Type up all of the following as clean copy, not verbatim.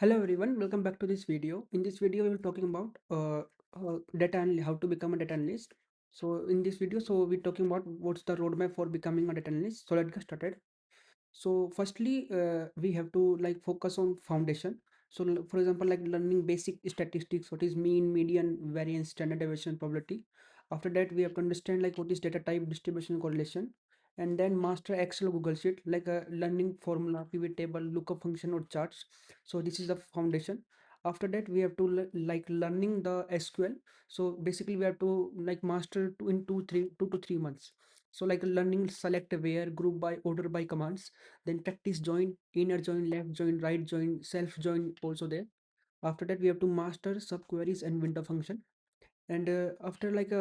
Hello everyone, welcome back to this video. In this video, we will talking about how to become a data analyst. So in this video, we're talking about what's the roadmap for becoming a data analyst. So let's get started. So firstly, we have to like focus on foundation. So for example, like learning basic statistics, what is mean, median, variance, standard deviation, probability. After that, we have to understand like what is data type, distribution, correlation, and then master Excel or Google Sheet, like a learning formula, pivot table, lookup function or charts. So this is the foundation. After that, we have to like learning the SQL. So basically, we have to like master in 2 to 3 months. So like learning select where, group by, order by commands, then practice join, inner join, left join, right join, self join also there. After that we have to master subqueries and window function. And after like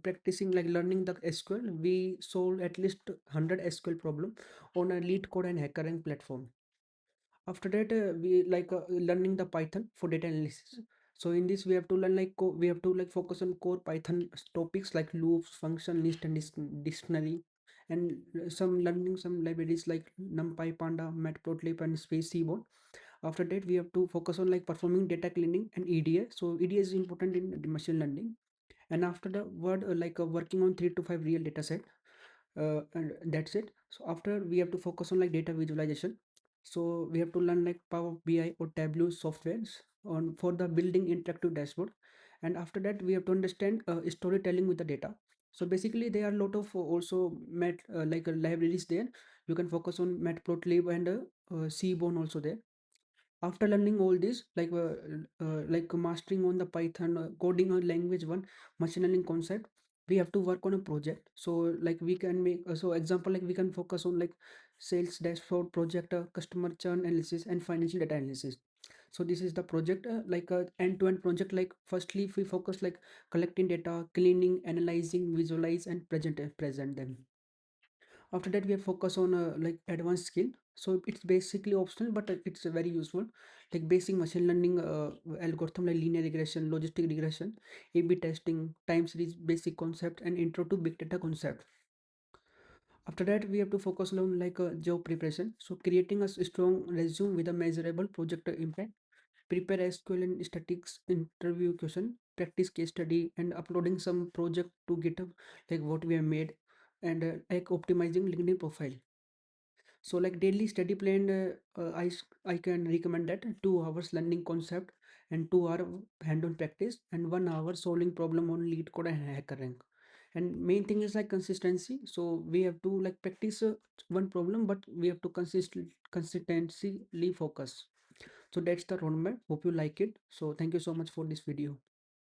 practicing like learning the SQL, we solve at least 100 SQL problem on a lead code and HackerRank platform. After that we like learning the Python for data analysis. So in this we have to learn like we have to like focus on core Python topics like loops, function, list, and dictionary, and some learning some libraries like NumPy, Panda, Matplotlib, and Space Seaborn. After that we have to focus on like performing data cleaning and EDA. So EDA is important in the machine learning. And after the word working on 3 to 5 real data set, and that's it. So after we have to focus on like data visualization. So we have to learn like Power BI or Tableau softwares on for the building interactive dashboard. And after that we have to understand storytelling with the data. So basically there are a lot of also libraries there. You can focus on Matplotlib and Seaborn also there. After learning all this like mastering on the Python, coding on language one, machine learning concept, we have to work on a project. So like we can make so example like we can focus on like sales dashboard project, customer churn analysis, and financial data analysis. So this is the project, like a end-to-end project. Like firstly if we focus like collecting data, cleaning, analyzing, visualize, and present them. After that we have focus on like advanced skill. So it's basically optional, but it's very useful, like basic machine learning algorithm like linear regression, logistic regression, A/B testing, time series basic concept, and intro to big data concept. After that we have to focus on like job preparation. So creating a strong resume with a measurable project impact, prepare SQL and statistics interview question, practice case study, and uploading some project to GitHub, like what we have made, and like optimizing LinkedIn profile. So like daily study plan, I can recommend that 2 hours learning concept, and 2 hour hand-on practice, and 1 hour solving problem on lead code and hacker rank. And main thing is like consistency. So we have to like practice one problem, but we have to consistently focus. So that's the roadmap. Hope you like it. So thank you so much for this video.